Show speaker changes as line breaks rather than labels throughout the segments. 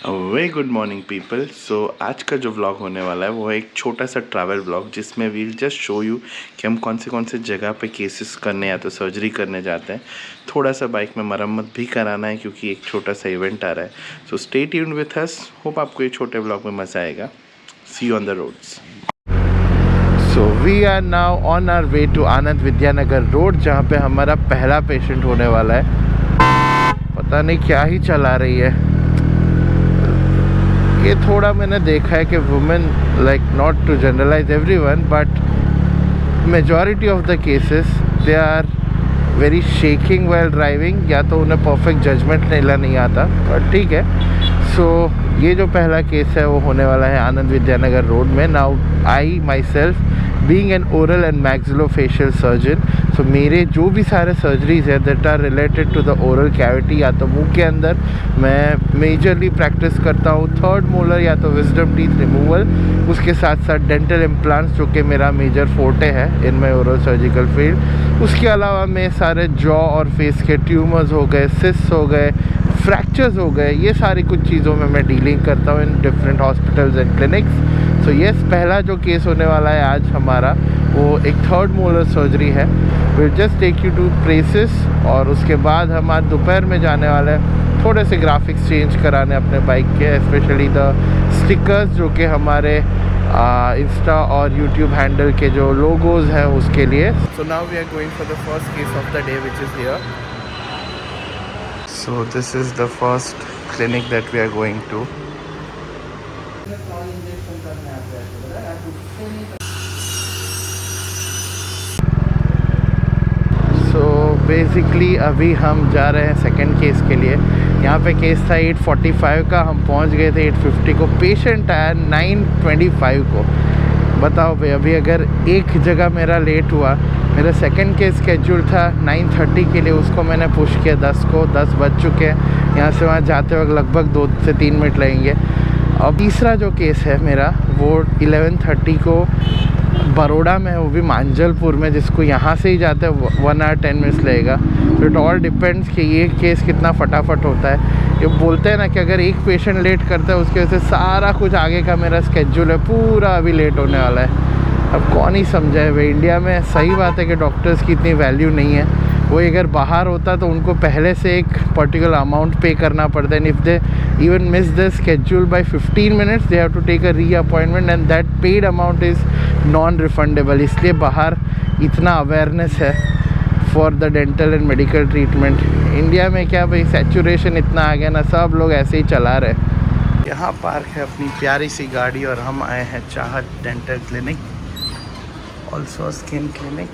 Very good morning people. So आज का जो व्लॉग होने वाला है वो है एक छोटा सा ट्रैवल व्लॉग, जिसमें वील जस्ट शो यू कि हम कौन से जगह पे केसेस करने या तो सर्जरी करने जाते हैं। थोड़ा सा बाइक में मरम्मत भी कराना है क्योंकि एक छोटा सा इवेंट आ रहा है। So stay tuned with us. Hope आपको ये छोटे व्लॉग में मज़ा आएगा। See you on the roads. So we are now on our way to Anand Vidyanagar road, जहाँ पे हमारा पहला पेशेंट होने वाला है। पता नहीं क्या ही चला रही है ये। थोड़ा मैंने देखा है कि women, like not to generalise everyone, but majority of the cases they are very shaking while driving, या तो उन्हें परफेक्ट जजमेंट लेना नहीं आता, पर ठीक है। सो ये जो पहला केस है वो होने वाला है आनंद विद्यानगर रोड में। Now I myself being an oral and maxillofacial surgeon, so मेरे जो भी सारे सर्जरीज है that are related to the oral cavity, या तो मुंह के अंदर मैं मेजरली प्रैक्टिस करता हूँ थर्ड मोलर या तो विजडम टीथ रिमूवल, उसके साथ साथ डेंटल इम्प्लांट्स जो कि मेरा मेजर फोर्टे है इन माई ओरल सर्जिकल फील्ड। उसके अलावा मैं सारे जॉ और फेस के ट्यूमर्स हो गए, सिस्ट्स हो गए, फ्रैक्चर्स हो गए, ये सारी कुछ चीज़ों में मैं डीलिंग करता हूँ in different hospitals and clinics. So yes, पहला जो केस होने वाला है आज हमारा वो एक थर्ड मोलर सर्जरी है। Will just take you to places, और उसके बाद हम आज दोपहर में जाने वाले हैं थोड़े से ग्राफिक्स चेंज कराने अपने बाइक के, स्पेशली द स्टिकर्स जो कि हमारे इंस्टा और यूट्यूब हैंडल के जो लोगोज हैं उसके लिए। So now we are going for the first case of the day which is here. So this is the first clinic that we are going to. So basically अभी हम जा रहे हैं सेकंड केस के लिए। यहाँ पे केस था 8:45 का, हम पहुँच गए थे 8:50 को। पेशेंट आया 9:25 को। बताओ भाई, अभी अगर एक जगह मेरा लेट हुआ, मेरा सेकंड केस स्केड्यूल था 9:30 के लिए, उसको मैंने पुश किया 10 को। 10 बज चुके हैं, यहाँ से वहाँ जाते वक्त लगभग 2 से 3 मिनट लगेंगे। अब तीसरा जो केस है मेरा वो 11:30 को बड़ौदा में है, वो भी मांजलपुर में, जिसको यहाँ से ही जाते हैं 1 आवर 10 मिनट्स लगेगा। तो इट ऑल डिपेंड्स कि ये केस कितना फटाफट होता है। ये बोलते हैं ना कि अगर एक पेशेंट लेट करता है उसके वजह से सारा कुछ आगे का मेरा स्केड्यूल है पूरा अभी लेट होने वाला है। अब कौन ही समझाए भाई, इंडिया में सही बात है कि डॉक्टर्स की इतनी वैल्यू नहीं है। वो अगर बाहर होता तो उनको पहले से एक पर्टिकुलर अमाउंट पे करना पड़ता है। If they even miss the schedule by 15 minutes they have to take a re appointment, and that paid amount is non refundable. इसलिए बाहर इतना अवेयरनेस है for the dental and medical treatment. India में क्या भाई, सैचुरेशन इतना आ गया ना, सब लोग ऐसे ही चला रहे। यहाँ पार्क है अपनी प्यारी सी गाड़ी, और हम आए हैं Chahat dental clinic, also skin clinic.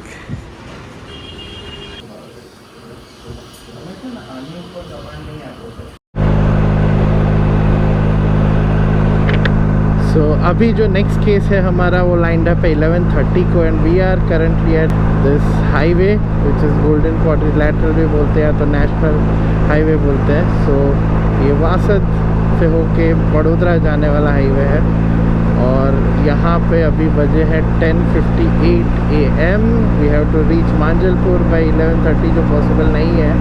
So अभी जो नेक्स्ट केस है हमारा वो लाइंड अप है 11:30 को, and we are currently at this highway which is golden quadrilateral भी बोलते हैं तो नेशनल हाईवे बोलते हैं। सो ये वासद से होके बड़ोदरा जाने वाला हाईवे है, और यहाँ पे अभी बजे हैं 10:58 AM। We have to reach Manjalpur by 11:30, जो पॉसिबल नहीं है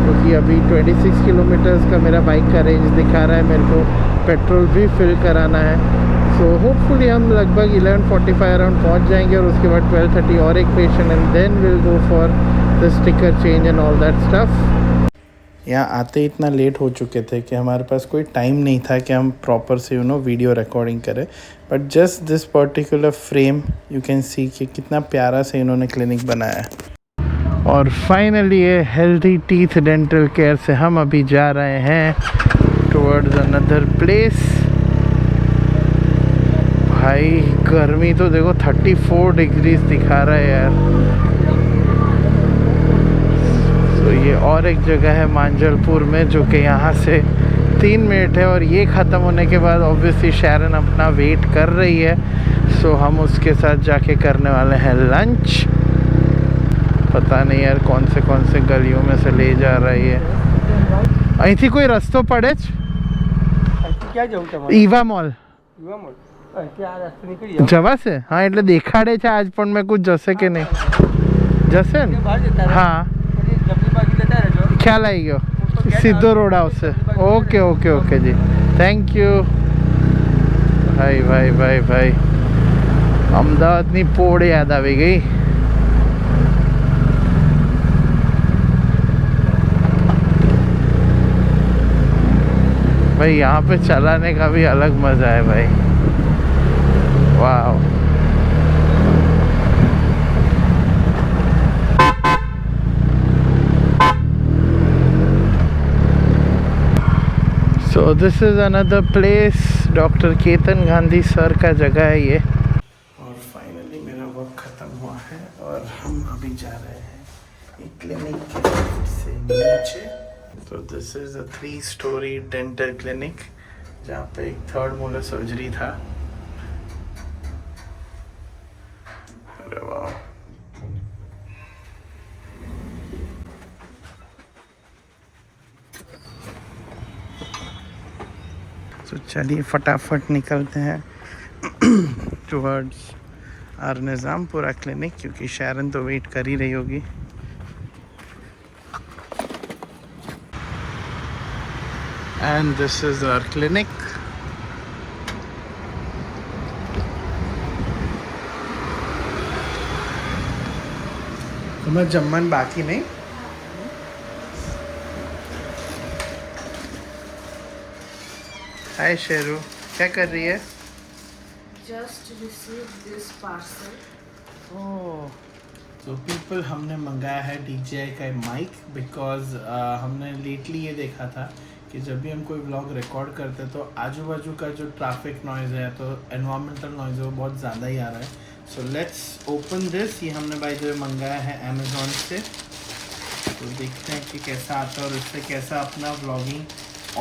क्योंकि अभी 26 किलोमीटर्स का मेरा बाइक का रेंज दिखा रहा है। मेरे को पेट्रोल भी फिल कराना है। सो होपफुली हम लगभग 11:45 अराउंड पहुँच जाएंगे, और उसके बाद 12:30 और एक patient, and then will go for the sticker change and all that stuff. यहाँ आते इतना लेट हो चुके थे कि हमारे पास कोई टाइम नहीं था कि हम प्रॉपर से वीडियो रिकॉर्डिंग करें, but just this particular frame you can see कि कितना प्यारा से इन्होंने क्लिनिक बनाया है। और फाइनली ये हेल्दी टीथ डेंटल केयर से हम अभी जा रहे हैं टुवर्ड्स अनदर प्लेस। भाई गर्मी तो देखो 34 डिग्रीज दिखा रहा है यार। तो ये और एक जगह है मांजलपुर में जो कि यहाँ से 3 मिनट है, और ये ख़त्म होने के बाद ऑब्वियसली शैरन अपना वेट कर रही है। सो हम उसके साथ जाके करने वाले हैं लंच। पता नहीं यार कौन से गलियों में से ले जा रही है। અહીંથી કોઈ રસ્તો પડે જ?
ક્યાં જવું તમારે?
ઈવા મોલ
ત્યાં આ રસ્તો નીકળી જાવ.
જવાશે? હા, એટલે દેખાડે છે આજ, પણ મેં कुछ જશે કે નહીં? જશે ને? હા, ખ્યાલ આવી ગયો. સીધો રોડ આવશે. ઓકે ઓકે ઓકે જી. થેન્ક યુ ભાઈ ભાઈ ભાઈ ભાઈ અમદાવાદની પોળ યાદ આવી ગઈ. भाई यहाँ पे चलाने का भी अलग मज़ा है भाई. वाह. So this is another place. Doctor Ketan Gandhi sir का जगह है ये. और फाइनली मेरा वर्क ख़त्म हुआ है और हम अभी जा रहे हैं एक क्लिनिक से नीचे. तो this is a 3-story dental clinic जहाँ पे एक 3rd मोलर सर्जरी था. अरे वाह. तो चलिए फटाफट निकलते हैं टुवर्ड्स आर निज़ामपुरा क्लिनिक क्योंकि शैरन तो वेट कर ही रही होगी. And this is our clinic. तुम्हें जम्मन बाकी नहीं. हाय शेरू, क्या कर रही है?
Just received this parcel.
ओह. तो पीपल हमने मंगाया है DJI का माइक बिकॉज हमने लेटली ये देखा था कि जब भी हम कोई व्लॉग रिकॉर्ड करते हैं तो आजू बाजू का जो ट्रैफिक नॉइज़ है तो एनवायरमेंटल नॉइज़ है वो बहुत ज़्यादा ही आ रहा है. So let's open this. ये हमने भाई जो मंगाया है अमेज़ॉन से. तो देखते हैं कि कैसा आता है और इससे कैसा अपना व्लॉगिंग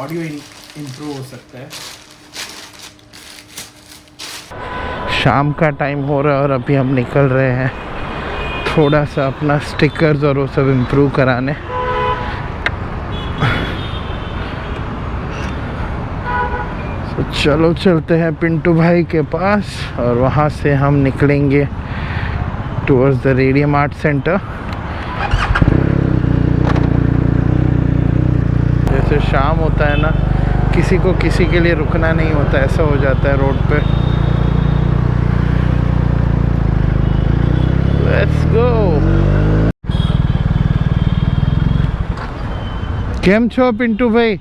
ऑडियो इम्प्रूव हो सकता है. शाम का टाइम हो रहा है और अभी हम निकल रहे हैं थोड़ा सा अपना स्टिकर्स और वो सब इम्प्रूव कराने. तो चलो चलते हैं पिंटू भाई के पास और वहाँ से हम निकलेंगे towards the radium art centre. जैसे शाम होता है ना, किसी को किसी के लिए रुकना नहीं होता, ऐसा हो जाता है रोड पे. Let's go. केम छो पिंटू भाई?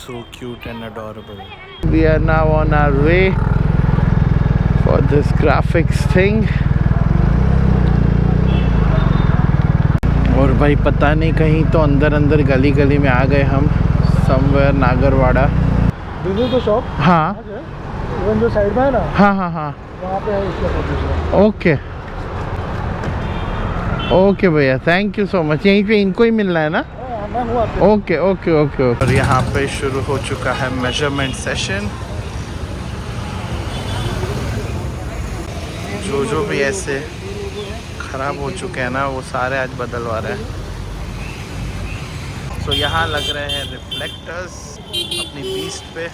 So cute and adorable. We are now on our way for this graphics thing. और भाई पता नहीं कहीं तो अंदर अंदर गली गली में आ गए हम. Somewhere Nagarwada.
This is the shop.
हाँ
इवन जो साइड में है ना,
हाँ हाँ हाँ.
वहाँ पे है इसका प्रोड्यूसर.
ओके ओके भैया, थैंक यू सो मच. यहीं पे इनको ही मिलना है ना?
मैं हुआ
ओके ओके ओके. और यहाँ पे शुरू हो चुका है मेजरमेंट सेशन. जो भी ऐसे ख़राब हो चुके हैं ना वो सारे आज बदलवा रहे हैं. सो यहाँ लग रहे हैं रिफ्लेक्टर्स अपनी बीस्ट पे.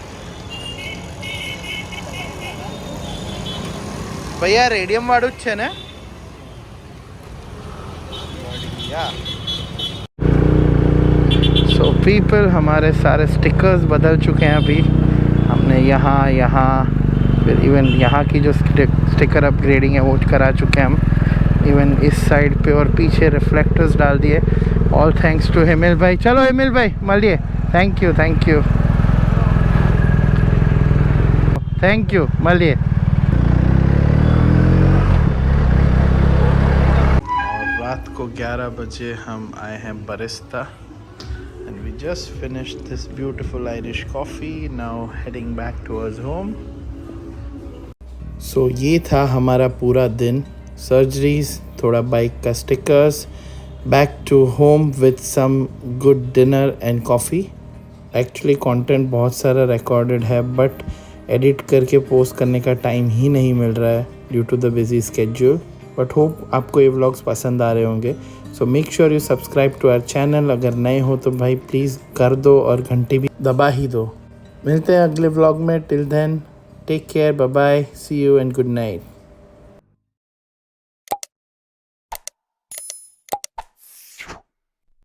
भैया रेडियम वाड़ू छे ने? सो पीपल हमारे सारे स्टिकर्स बदल चुके हैं अभी. हमने यहाँ फिर इवन यहाँ की जो स्टिकर अपग्रेडिंग है वो करा चुके हैं हम. इवन इस साइड पे और पीछे रिफ्लेक्टर्स डाल दिए. ऑल थैंक्स टू हिमेल भाई. चलो हिमेल भाई मलिए. थैंक यू थैंक यू मलिए. रात को 11 बजे हम आए हैं Barista and we just finished this beautiful Irish coffee. Now heading back towards home. So ये था हमारा पूरा दिन. सर्जरीज, थोड़ा बाइक का stickers, back to home with some good dinner and coffee. Actually content बहुत सारा रिकॉर्डेड है बट एडिट करके पोस्ट करने का टाइम ही नहीं मिल रहा है due to the busy schedule. But hope आपको ये व्लॉग्स पसंद आ रहे होंगे. So make sure you subscribe to our channel. अगर नए हो तो भाई प्लीज़ कर दो और घंटी भी दबा ही दो. मिलते हैं अगले व्लॉग में. Till then take care, bye bye, see you and good night.